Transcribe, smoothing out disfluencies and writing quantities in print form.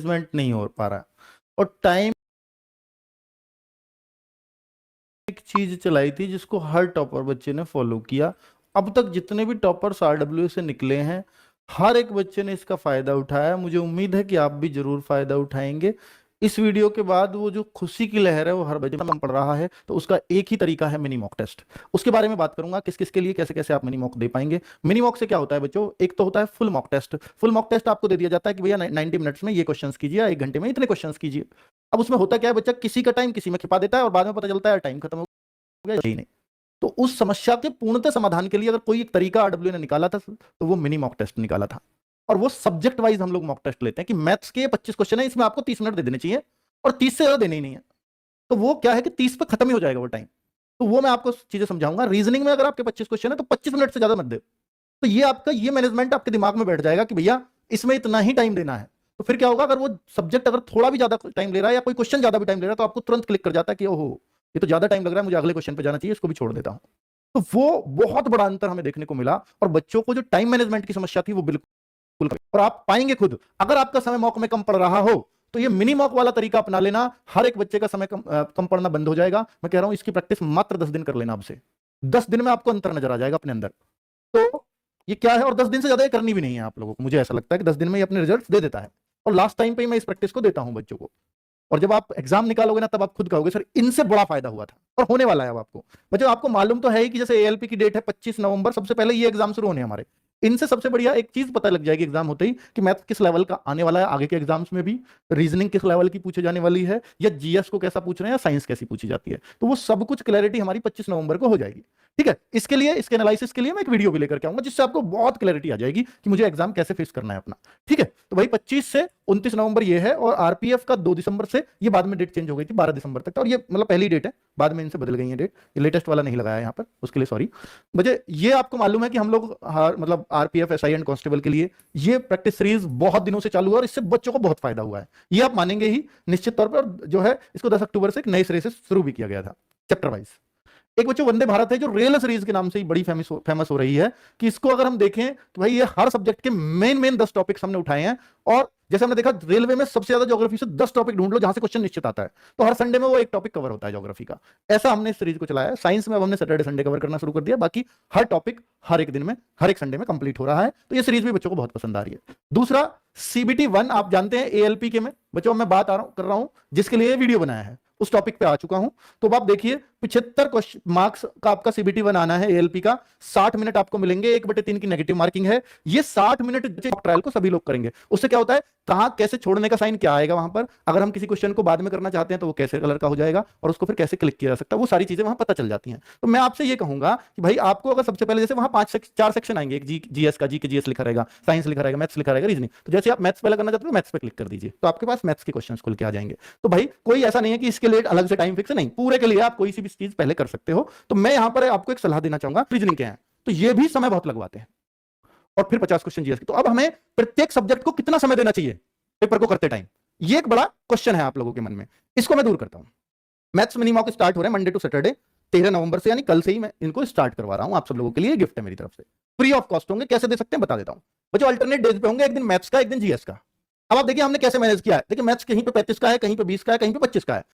नहीं हो पा रहा। और टाइम एक चीज चलाई थी जिसको हर टॉपर बच्चे ने फॉलो किया। अब तक जितने भी टॉपर्स आरडब्ल्यू से निकले हैं, हर एक बच्चे ने इसका फायदा उठाया। मुझे उम्मीद है कि आप भी जरूर फायदा उठाएंगे। इस वीडियो के बाद वो जो खुशी की लहर है वो हर बच्चे में पड़ रहा है, तो उसका एक ही तरीका है, मिनी मॉक टेस्ट। उसके बारे में बात करूंगा, किस किस के लिए कैसे कैसे आप मिनी मॉक दे पाएंगे। मिनी मॉक से क्या होता है बच्चों, एक तो होता है full mock test. Full mock test आपको दे दिया जाता है कि भैया 90 मिनट्स में ये क्वेश्चंस कीजिए, 1 घंटे में इतने क्वेश्चंस कीजिए। अब उसमें होता क्या है, बच्चा किसी का टाइम किसी में खिपा देता है और बाद में पता चलता है टाइम खत्म हो गया ही नहीं। तो उस समस्या के पूर्णतः समाधान के लिए अगर कोई एक तरीका आरडब्ल्यू ने निकाला था तो वो मिनी मॉक टेस्ट निकाला था। और वो सब्जेक्ट वाइज हम लोग मॉक टेस्ट लेते हैं कि मैथ्स के 25 क्वेश्चन है, इसमें आपको 30 मिनट दे देने चाहिए और 30 से ज्यादा देने ही नहीं है। तो वो क्या है कि 30 पे खत्म ही हो जाएगा वो टाइम। तो वो मैं आपको चीजें समझाऊंगा। रीजनिंग में अगर आपके 25 क्वेश्चन है तो 25 मिनट से ज्यादा मत दे। तो ये आपका ये मैनेजमेंट आपके दिमाग में बैठ जाएगा कि भैया इसमें इतना ही टाइम देना है। तो फिर क्या होगा, अगर वो सब्जेक्ट अगर थोड़ा भी ज्यादा टाइम ले रहा है या कोई क्वेश्चन ज्यादा भी टाइम ले रहा है तो आपको तुरंत क्लिक कर जाता है कि ओहो ये तो ज्यादा टाइम लग रहा है, मुझे अगले क्वेश्चन पे जाना चाहिए, इसको भी छोड़ देता हूं। तो वो बहुत बड़ा अंतर हमें देखने को मिला और बच्चों को जो टाइम मैनेजमेंट की समस्या थी वो बिल्कुल। और आप पाएंगे खुद, अगर आपका समय मॉक में कम पड़ रहा हो तो ये मिनी मॉक वाला तरीका अपना लेना, हर एक बच्चे का समय कम पड़ना बंद हो जाएगा। मैं कह रहा हूं इसकी प्रैक्टिस मात्र 10 दिन कर लेना। अब से 10 दिन में आपको अंतर नजर आ जाएगा अपने अंदर। तो ये क्या है, और 10 दिन से ज्यादा ये करनी भी नहीं है आप लोगों को। मुझे ऐसा लगता है कि 10 दिन में ये अपने रिजल्ट दे देता है। और लास्ट टाइम पे मैं इस प्रैक्टिस को देता हूं बच्चों को। और जब आप एग्जाम निकालोगे ना तब आप खुद कहोगे सर इनसे बड़ा फायदा हुआ था। और होने वाला है अब आपको। बच्चों आपको मालूम तो है ही कि जैसे एएलपी की डेट है 25 नवंबर, सबसे पहले ये एग्जाम शुरू होने हमारे। इनसे सबसे बढ़िया एक चीज पता लग जाएगी एग्जाम होते ही कि मैथ किस लेवल का आने वाला है आगे के एग्जाम्स में भी, रीजनिंग किस लेवल की पूछे जाने वाली है, या जीएस को कैसा पूछ रहे हैं, या साइंस कैसी पूछी जाती है। तो वो सब कुछ क्लैरिटी हमारी 25 नवंबर को हो जाएगी। ठीक है, इसके लिए इसके एनालिसिस के लिए मैं एक वीडियो भी लेकर के आऊंगा जिससे आपको बहुत क्लैरिटी आ जाएगी कि मुझे एग्जाम कैसे फेस करना है अपना। ठीक है, तो भाई 25 से 29 नवंबर ये है, और आरपीएफ का 2 दिसंबर से, ये बाद में डेट चेंज हो गई थी 12 दिसंबर तक था, और ये मतलब पहली डेट है, बाद में इनसे बदल गई है डेट। ये लेटेस्ट वाला नहीं लगाया यहाँ पर, उसके लिए सॉरी। मुझे ये आपको मालूम है कि हम लोग मतलब आरपीएफ एसआई एंड कांस्टेबल के लिए ये प्रैक्टिस सीरीज बहुत दिनों से चालू है और इससे बच्चों को बहुत फायदा हुआ है, ये आप मानेंगे ही निश्चित तौर पर। और जो है इसको 10 अक्टूबर से एक नए सिरे से शुरू भी किया गया था चैप्टर वाइज। एक बच्चों वंदे भारत है जो रेल सीरीज के नाम से ही बड़ी फेमस हो रही है, कि इसको अगर हम देखें तो भाई ये हर सब्जेक्ट के मेन 10 टॉपिक्स हमने उठाए हैं। और जैसे हमने देखा रेलवे में सबसे ज्यादा ज्योग्राफी से 10 टॉपिक ढूंढ लो जहां से क्वेश्चन निश्चित आता है, तो हर संडे में वो एक टॉपिक कवर होता है ज्योग्राफी का। ऐसा हमने इस सीरीज को चलाया है। साइंस में अब हमने सैटरडे संडे कवर करना शुरू कर दिया, बाकी हर टॉपिक हर एक दिन में हर एक संडे में कंप्लीट हो रहा है। तो ये सीरीज भी बच्चों को बहुत पसंद आ रही है। दूसरा सीबीटी 1 आप जानते हैं एएलपी के में बच्चों मैं बात कर रहा हूं जिसके लिए वीडियो बनाया है, उस टॉपिक पे आ चुका हूं। तो अब आप देखिए 75 मार्क्स का आपका सीबीटी 1 आना है एएलपी का। 60 मिनट आपको मिलेंगे, 1/3 की नेगेटिव मार्किंग है। ये 60 मिनट ट्रायल को सभी लोग करेंगे। उससे क्या होता है, कहां कैसे छोड़ने का साइन क्या आएगा वहां पर, अगर हम किसी क्वेश्चन को बाद में करना चाहते हैं तो वो कैसे कलर का हो जाएगा और उसको फिर कैसे क्लिक किया जा सकता है, वो सारी चीजें वहां पता चल जाती हैं। तो मैं आपसे ये कहूंगा कि भाई आपको अगर सबसे पहले जैसे वहां 4 सेक्शन आएंगे, एक जीएस का, जी के जीएस लिखा रहेगा, साइंस लिखा रहेगा, मैथ्स लिखा रहेगा, रीजनिंग। तो जैसे आप मैथ्स पहले करना चाहते हो मैथ्स पे क्लिक कर दीजिए, तो आपके पास मैथ्स के क्वेश्चन खुल के आ जाएंगे। तो भाई कोई ऐसा नहीं है कि इसके लिए अलग से टाइम फिक्स नहीं, पूरे के लिए आप कोई सी भी चीज पहले कर सकते हो। तो मैं यहां पर आपको एक सलाह देना चाहूंगा, रीजनिंग के हैं तो ये भी समय बहुत लगवाते हैं, और फिर 50 क्वेश्चन जीएस के। तो अब हमें प्रत्येक सब्जेक्ट को कितना समय देना चाहिए पेपर को करते टाइम, ये एक बड़ा क्वेश्चन है आप लोगों के मन में। इसको मैं दूर करता हूं। मैथ्स मिनी मॉक स्टार्ट हो रहे हैं मंडे टू सैटरडे 13 नवंबर से, यानी कल से ही मैं इनको स्टार्ट करवा रहा हूं। आप सब लोगों के लिए गिफ्ट है मेरी तरफ से, फ्री ऑफ कॉस्ट होंगे। कैसे दे सकते हैं बता देता हूं बच्चों। अल्टरनेट डेज पे होंगे, एक दिन मैथ्स का एक दिन जीएस का। अब आप देखिए हमने कैसे मैनेज किया है। देखिए मैथ्स कहीं पे 35 का है, कहीं पे 20 का है, कहीं पे 25 का है।